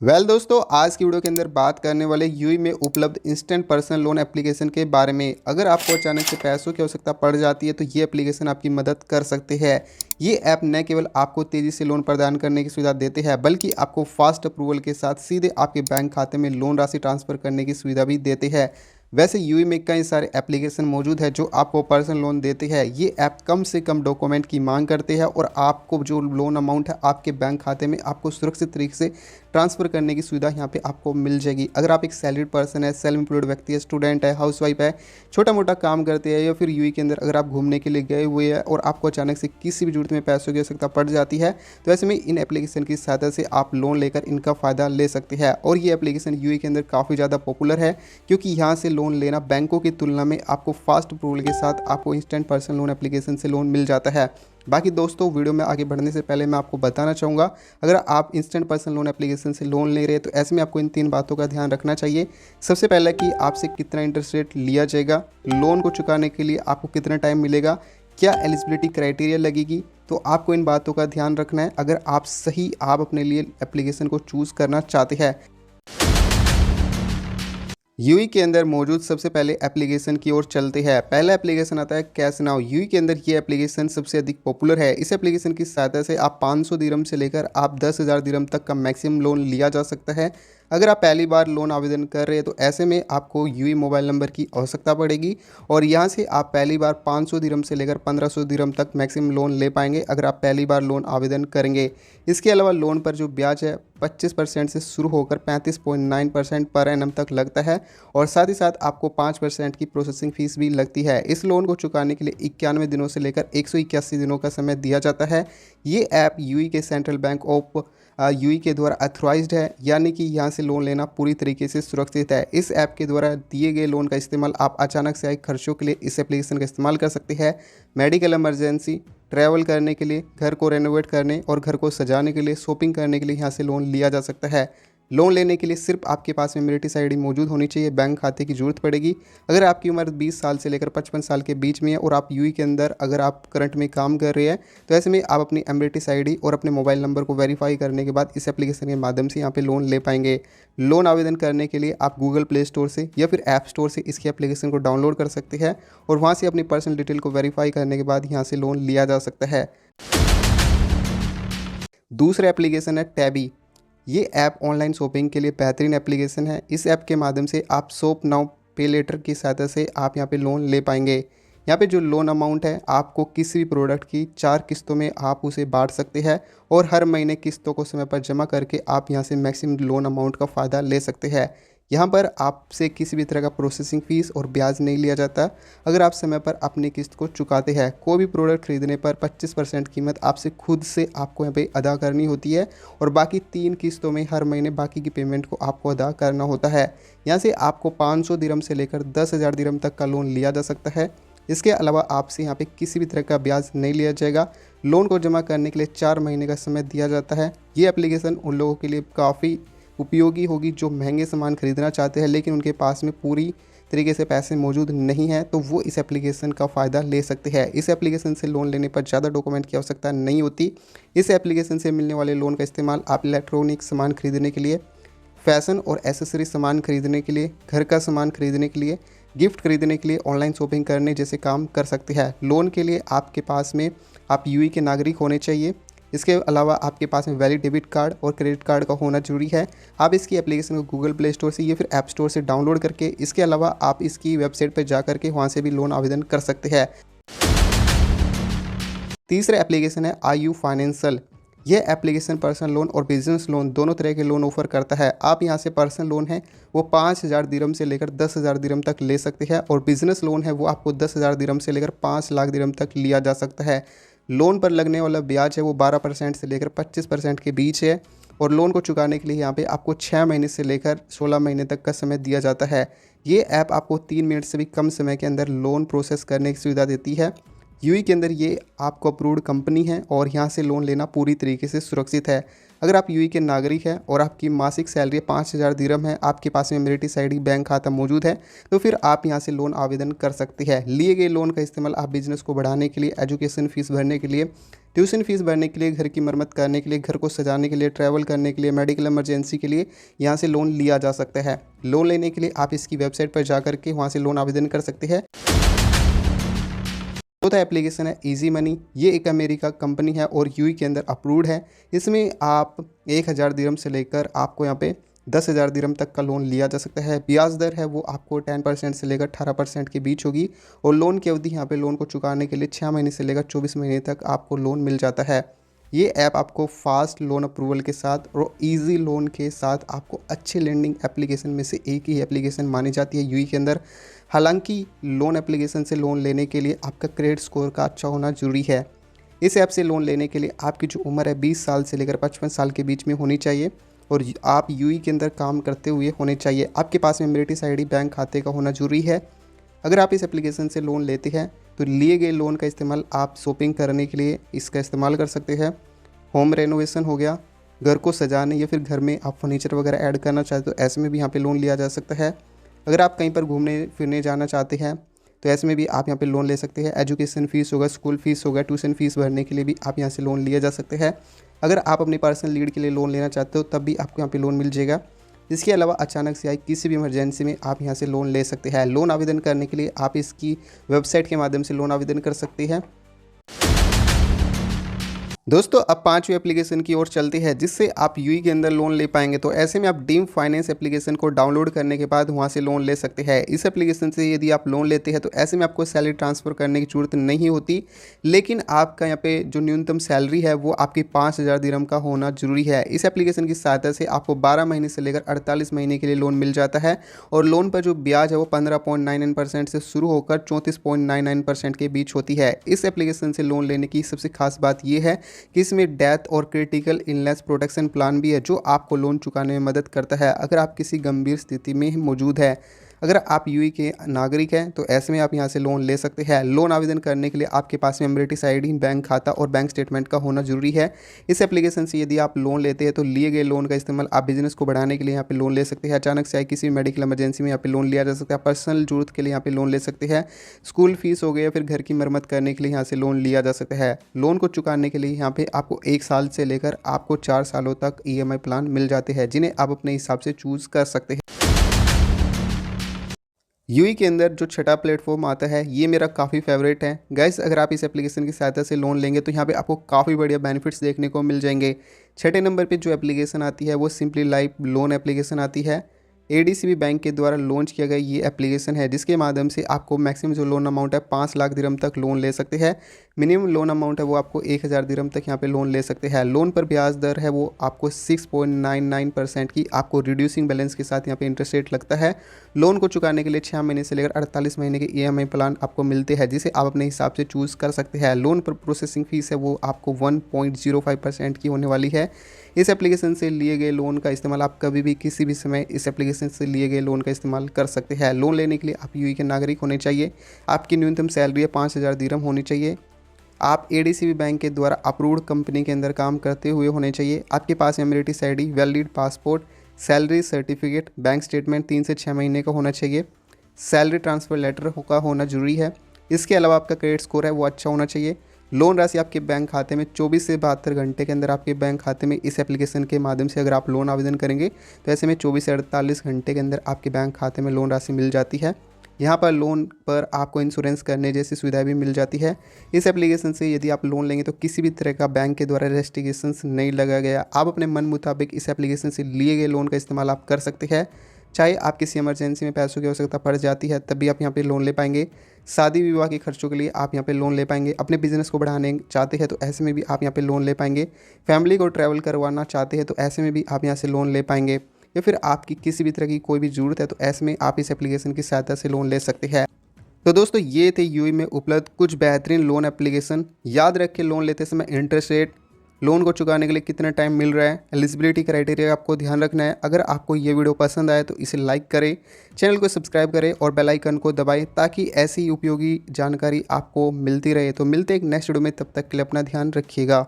दोस्तों, आज की वीडियो के अंदर बात करने वाले यूएई में उपलब्ध इंस्टेंट पर्सनल लोन एप्लीकेशन के बारे में। अगर आपको अचानक से पैसों की आवश्यकता पड़ जाती है तो ये एप्लीकेशन आपकी मदद कर सकते हैं। ये ऐप न केवल आपको तेज़ी से लोन प्रदान करने की सुविधा देते हैं, बल्कि आपको फास्ट अप्रूवल के साथ सीधे आपके बैंक खाते में लोन राशि ट्रांसफ़र करने की सुविधा भी देते हैं। वैसे यूएई में कई सारे एप्लीकेशन मौजूद है जो आपको पर्सनल लोन देते हैं। ये ऐप कम से कम डॉक्यूमेंट की मांग करते हैं और आपको जो लोन अमाउंट है आपके बैंक खाते में आपको सुरक्षित तरीके से ट्रांसफ़र करने की सुविधा यहाँ पे आपको मिल जाएगी। अगर आप एक सैलरीड पर्सन है, सेल्फ एम्प्लॉयड व्यक्ति है, स्टूडेंट है, हाउसवाइफ है, छोटा मोटा काम करते हैं, या फिर यूएई के अंदर अगर आप घूमने के लिए गए हुए हैं और आपको अचानक से किसी भी जरूरत में पैसों की आवश्यकता पड़ जाती है, तो ऐसे में इन एप्लीकेशन की सहायता से आप लोन लेकर इनका फ़ायदा ले सकते हैं। और ये एप्लीकेशन यूएई के अंदर काफ़ी ज़्यादा पॉपुलर है, क्योंकि यहाँ से लोन लेना बैंकों की तुलना में आपको फास्ट अप्रूवल के साथ आपको इंस्टेंट पर्सनल लोन एप्लीकेशन से लोन मिल जाता है। बाकी दोस्तों, वीडियो में आगे बढ़ने से पहले मैं आपको बताना चाहूँगा, अगर आप इंस्टेंट पर्सनल लोन एप्लीकेशन से लोन ले रहे हैं तो ऐसे में आपको इन 3 बातों का ध्यान रखना चाहिए। सबसे पहले कि आपसे कितना इंटरेस्ट रेट लिया जाएगा, लोन को चुकाने के लिए आपको कितना टाइम मिलेगा, क्या एलिजिबिलिटी क्राइटेरिया लगेगी, तो आपको इन बातों का ध्यान रखना है अगर आप अपने लिए एप्लीकेशन को चूज़ करना चाहते हैं। यूई के अंदर मौजूद सबसे पहले एप्लीकेशन की ओर चलते हैं। पहला एप्लीकेशन आता है कैश नाउ। यूई के अंदर ये एप्लीकेशन सबसे अधिक पॉपुलर है। इस एप्लीकेशन की सहायता से आप 500 दिरहम से लेकर आप 10,000 दिरहम तक का मैक्सिमम लोन लिया जा सकता है। अगर आप पहली बार लोन आवेदन कर रहे हैं तो ऐसे में आपको यूई मोबाइल नंबर की आवश्यकता पड़ेगी और यहाँ से आप पहली बार 500 दिरहम से लेकर 1500 दिरहम तक मैक्सिमम लोन ले पाएंगे अगर आप पहली बार लोन आवेदन करेंगे। इसके अलावा लोन पर जो ब्याज है 25% से शुरू होकर 35.9% पर एनम तक लगता है और साथ ही साथ आपको 5% की प्रोसेसिंग फीस भी लगती है। इस लोन को चुकाने के लिए 91 दिनों से लेकर 181 दिनों का समय दिया जाता है। ये ऐप यूई के सेंट्रल बैंक ऑफ यूई के द्वारा अथॉराइज्ड है, यानी कि यहाँ से लोन लेना पूरी तरीके से सुरक्षित है। इस ऐप के द्वारा दिए गए लोन का इस्तेमाल आप अचानक से आए खर्चों के लिए इस एप्लीकेशन का इस्तेमाल कर सकते हैं। मेडिकल इमरजेंसी, ट्रैवल करने के लिए, घर को रेनोवेट करने और घर को सजाने के लिए, शॉपिंग करने के लिए यहाँ से लोन लिया जा सकता है। लोन लेने के लिए सिर्फ आपके पास में मेरिटिस आईडी मौजूद होनी चाहिए, बैंक खाते की ज़रूरत पड़ेगी। अगर आपकी उम्र 20 साल से लेकर 55 साल के बीच में है और आप यूई के अंदर अगर आप करंट में काम कर रहे हैं तो ऐसे में आप अपनी मेरिटिस आईडी और अपने मोबाइल नंबर को वेरीफाई करने के बाद इस एप्लीकेशन के माध्यम से यहाँ पे लोन ले पाएंगे। लोन आवेदन करने के लिए आप गूगल प्ले स्टोर से या फिर ऐप स्टोर से इसकी एप्लीकेशन को डाउनलोड कर सकते हैं और वहाँ से अपनी पर्सनल डिटेल को वेरीफाई करने के बाद यहाँ से लोन लिया जा सकता है। दूसरा एप्लीकेशन है टैबी। ये ऐप ऑनलाइन शॉपिंग के लिए बेहतरीन एप्लीकेशन है। इस ऐप के माध्यम से आप शॉप नाउ पे लेटर की सहायता से आप यहाँ पे लोन ले पाएंगे। यहाँ पे जो लोन अमाउंट है आपको किसी भी प्रोडक्ट की 4 किस्तों में आप उसे बांट सकते हैं और हर महीने किस्तों को समय पर जमा करके आप यहाँ से मैक्सिमम लोन अमाउंट का फ़ायदा ले सकते हैं। यहाँ पर आपसे किसी भी तरह का प्रोसेसिंग फ़ीस और ब्याज नहीं लिया जाता अगर आप समय पर अपनी किस्त को चुकाते हैं। कोई भी प्रोडक्ट खरीदने पर 25% कीमत आपसे खुद से आपको यहाँ पे अदा करनी होती है और बाकी 3 किस्तों में हर महीने बाकी की पेमेंट को आपको अदा करना होता है। यहाँ से आपको 500 दिरहम से लेकर 10,000 दिरहम तक का लोन लिया जा सकता है। इसके अलावा आपसे यहाँ पे किसी भी तरह का ब्याज नहीं लिया जाएगा। लोन को जमा करने के लिए 4 महीने का समय दिया जाता है। ये एप्लीकेशन उन लोगों के लिए काफ़ी उपयोगी होगी जो महंगे सामान खरीदना चाहते हैं लेकिन उनके पास में पूरी तरीके से पैसे मौजूद नहीं हैं, तो वो इस एप्लीकेशन का फ़ायदा ले सकते हैं। इस एप्लीकेशन से लोन लेने पर ज़्यादा डॉक्यूमेंट की आवश्यकता नहीं होती। इस एप्लीकेशन से मिलने वाले लोन का इस्तेमाल आप इलेक्ट्रॉनिक सामान खरीदने के लिए, फैशन और एसेसरी सामान खरीदने के लिए, घर का सामान खरीदने के लिए, गिफ्ट खरीदने के लिए, ऑनलाइन शॉपिंग करने जैसे काम कर सकते हैं। लोन के लिए आपके पास में आप यूई के नागरिक होने चाहिए। इसके अलावा आपके पास में वैलिड डेबिट कार्ड और क्रेडिट कार्ड का होना जरूरी है। आप इसकी एप्लीकेशन को गूगल प्ले स्टोर से या फिर ऐप स्टोर से डाउनलोड करके, इसके अलावा आप इसकी वेबसाइट पर जा करके वहाँ से भी लोन आवेदन कर सकते हैं। तीसरा एप्लीकेशन है आईयू फाइनेंशियल। यह एप्लीकेशन पर्सनल लोन और बिजनेस लोन दोनों तरह के लोन ऑफर करता है। आप यहाँ से पर्सनल लोन है वो 5,000 दिरहम से लेकर 10,000 दिरहम तक ले सकते हैं और बिजनेस लोन है वो आपको 10,000 दिरहम से लेकर 5 लाख दिरहम तक लिया जा सकता है। लोन पर लगने वाला ब्याज है वो 12% से लेकर 25% के बीच है और लोन को चुकाने के लिए यहाँ पे आपको 6 महीने से लेकर 16 महीने तक का समय दिया जाता है। ये ऐप आपको 3 मिनट से भी कम समय के अंदर लोन प्रोसेस करने की सुविधा देती है। यूई के अंदर ये आपको अप्रूव्ड कंपनी है और यहाँ से लोन लेना पूरी तरीके से सुरक्षित है। अगर आप यूएई के नागरिक हैं और आपकी मासिक सैलरी 5,000 दिरहम है, आपके पास में एमिरेट्स आईडी बैंक खाता मौजूद है, तो फिर आप यहाँ से लोन आवेदन कर सकते हैं। लिए गए लोन का इस्तेमाल आप बिजनेस को बढ़ाने के लिए, एजुकेशन फीस भरने के लिए, ट्यूशन फीस भरने के लिए, घर की मरम्मत करने के लिए, घर को सजाने के लिए, ट्रैवल करने के लिए, मेडिकल इमरजेंसी के लिए यहाँ से लोन लिया जा सकता है। लोन लेने के लिए आप इसकी वेबसाइट पर जा करके वहाँ से लोन आवेदन कर सकते हैं। चौथा एप्लीकेशन है इजी मनी। ये एक अमेरिका कंपनी है और यूएई के अंदर अप्रूव्ड है। इसमें आप 1,000 दिरहम से लेकर आपको यहाँ पे 10,000 दिरहम तक का लोन लिया जा सकता है। ब्याज दर है वो आपको 10% से लेकर 18% के बीच होगी और लोन की अवधि यहाँ पे लोन को चुकाने के लिए 6 महीने से लेकर 24 महीने तक आपको लोन मिल जाता है। ये ऐप आपको फास्ट लोन अप्रूवल के साथ और इजी लोन के साथ आपको अच्छे लेंडिंग एप्लीकेशन में से एक ही एप्लीकेशन मानी जाती है यूएई के अंदर। हालांकि लोन एप्लीकेशन से लोन लेने के लिए आपका क्रेडिट स्कोर का अच्छा होना जरूरी है। इस ऐप से लोन लेने के लिए आपकी जो उम्र है 20 साल से लेकर 55 साल के बीच में होनी चाहिए और आप यूएई के अंदर काम करते हुए होने चाहिए। आपके पास में एमिरेट्स आईडी बैंक खाते का होना जरूरी है। अगर आप इस एप्लीकेशन से लोन लेते हैं तो लिए गए लोन का इस्तेमाल आप शॉपिंग करने के लिए इसका इस्तेमाल कर सकते हैं। होम रेनोवेशन हो गया, घर को सजाने या फिर घर में आप फर्नीचर वगैरह ऐड करना चाहते हो तो ऐसे में भी यहाँ पे लोन लिया जा सकता है। अगर आप कहीं पर घूमने फिरने जाना चाहते हैं तो ऐसे में भी आप यहाँ पे लोन ले सकते हैं। एजुकेशन फ़ीस होगा, स्कूल फीस होगा, ट्यूशन फीस भरने के लिए भी आप यहाँ से लोन लिया जा सकते हैं। अगर आप अपनी पर्सनल नीड के लिए लोन लेना चाहते हो तब भी आपको यहाँ पे लोन मिल जाएगा। इसके अलावा अचानक से आई किसी भी इमरजेंसी में आप यहाँ से लोन ले सकते हैं। लोन आवेदन करने के लिए आप इसकी वेबसाइट के माध्यम से लोन आवेदन कर सकते हैं। दोस्तों अब 5वीं एप्लीकेशन की ओर चलते हैं जिससे आप यूएई के अंदर लोन ले पाएंगे। तो ऐसे में आप ड्रीम फाइनेंस एप्लीकेशन को डाउनलोड करने के बाद वहां से लोन ले सकते हैं। इस एप्लीकेशन से यदि आप लोन लेते हैं तो ऐसे में आपको सैलरी ट्रांसफ़र करने की जरूरत नहीं होती, लेकिन आपका यहाँ पे जो न्यूनतम सैलरी है वो आपकी 5,000 दिरहम का होना जरूरी है। इस एप्लीकेशन की सहायता से आपको 12 महीने से लेकर 48 महीने के लिए लोन मिल जाता है और लोन पर जो ब्याज है वो 15.99% से शुरू होकर 34.99% के बीच होती है। इस एप्लीकेशन से लोन लेने की सबसे खास बात यह है कि इसमें डेथ और क्रिटिकल इलनेस प्रोटेक्शन प्लान भी है जो आपको लोन चुकाने में मदद करता है अगर आप किसी गंभीर स्थिति में मौजूद है। अगर आप यूएई के नागरिक हैं तो ऐसे में आप यहां से लोन ले सकते हैं। लोन आवेदन करने के लिए आपके पास में एमिरेट्स आईडी, बैंक खाता और बैंक स्टेटमेंट का होना जरूरी है। इस एप्लीकेशन से यदि आप लोन लेते हैं तो लिए गए लोन का इस्तेमाल आप बिजनेस को बढ़ाने के लिए यहाँ पे लोन ले सकते हैं। अचानक से आए किसी मेडिकल इमरजेंसी में यहाँ पे लोन लिया जा सकता है। पर्सनल जरूरत के लिए यहाँ पे लोन ले सकते हैं। स्कूल फीस हो गया या फिर घर की मरम्मत करने के लिए यहाँ से लोन लिया जा सकता है। लोन को चुकाने के लिए यहाँ पे आपको 1 साल से लेकर आपको 4 सालों तक ईएमआई प्लान मिल जाते हैं जिन्हें आप अपने हिसाब से चूज़ कर सकते हैं। यूएई के अंदर जो छठा प्लेटफॉर्म आता है ये मेरा काफ़ी फेवरेट है गाइस। अगर आप इस एप्लीकेशन की सहायता से लोन लेंगे तो यहाँ पे आपको काफ़ी बढ़िया बेनिफिट्स देखने को मिल जाएंगे। छठे नंबर पे जो एप्लीकेशन आती है वो सिंपली लाइफ लोन एप्लीकेशन आती है। एडीसीबी बैंक के द्वारा लॉन्च किया गया ये एप्लीकेशन है जिसके माध्यम से आपको मैक्सिमम जो लोन अमाउंट है 5 लाख दिरहम तक लोन ले सकते हैं। मिनिमम लोन अमाउंट है वो आपको 1,000 दिरहम तक यहाँ पे लोन ले सकते हैं। लोन पर ब्याज दर है वो आपको 6.99% की आपको रिड्यूसिंग बैलेंस के साथ यहाँ पे इंटरेस्ट रेट लगता है। लोन को चुकाने के लिए 6 महीने से लेकर 48 महीने के ईएमआई प्लान आपको मिलते हैं जिसे आप अपने हिसाब से चूज़ कर सकते हैं। लोन पर प्रोसेसिंग फीस है वो आपको 1.05% की होने वाली है। इस एप्लीकेशन से लिए गए लोन का इस्तेमाल आप कभी भी किसी भी समय इस एप्लीकेशन से लिए गए लोन का इस्तेमाल कर सकते हैं। लोन लेने के लिए आप यूएई के नागरिक होने चाहिए। आपकी न्यूनतम सैलरी 5,000 दिरहम होनी चाहिए। आप एडीसीबी बैंक के द्वारा अप्रूव्ड कंपनी के अंदर काम करते हुए होने चाहिए। आपके पास Emirates ID, valid passport, salary certificate, bank statement 3 से 6 महीने का होना चाहिए। सैलरी ट्रांसफ़र लेटर का होना जरूरी है। इसके अलावा आपका क्रेडिट स्कोर है वो अच्छा होना चाहिए। लोन राशि आपके बैंक खाते में 24 से 72 घंटे के अंदर आपके बैंक खाते में इस एप्लीकेशन के माध्यम से अगर आप लोन आवेदन करेंगे तो ऐसे में 24 से 48 घंटे के अंदर आपके बैंक खाते में लोन राशि मिल जाती है। यहाँ पर लोन पर आपको इंश्योरेंस करने जैसी सुविधाएं भी मिल जाती है। इस एप्लीकेशन से यदि आप लोन लेंगे तो किसी भी तरह का बैंक के द्वारा रेस्ट्रिक्शंस नहीं लगा गया। आप अपने मन मुताबिक इस एप्लीकेशन से लिए गए लोन का इस्तेमाल आप कर सकते हैं। चाहे आप किसी इमरजेंसी में पैसों की आवश्यकता पड़ जाती है तब भी आप यहाँ पे लोन ले पाएंगे। शादी विवाह के खर्चों के लिए आप यहाँ पे लोन ले पाएंगे। अपने बिजनेस को बढ़ाने चाहते हैं तो ऐसे में भी आप यहाँ पे लोन ले पाएंगे। फैमिली को ट्रैवल करवाना चाहते हैं तो ऐसे में भी आप यहाँ से लोन ले पाएंगे। या फिर आपकी किसी भी तरह की कोई भी ज़रूरत है तो ऐसे में आप इस एप्लीकेशन की सहायता से लोन ले सकते हैं। तो दोस्तों ये थे यूएई में उपलब्ध कुछ बेहतरीन लोन एप्लीकेशन। याद रख के लोन लेते समय इंटरेस्ट रेट, लोन को चुकाने के लिए कितना टाइम मिल रहा है, एलिजिबिलिटी क्राइटेरिया आपको ध्यान रखना है। अगर आपको ये वीडियो पसंद आए तो इसे लाइक करें, चैनल को सब्सक्राइब करें और बेल आइकन को दबाएं ताकि ऐसी उपयोगी जानकारी आपको मिलती रहे। तो मिलते एक नेक्स्ट वीडियो में, तब तक के लिए अपना ध्यान रखिएगा।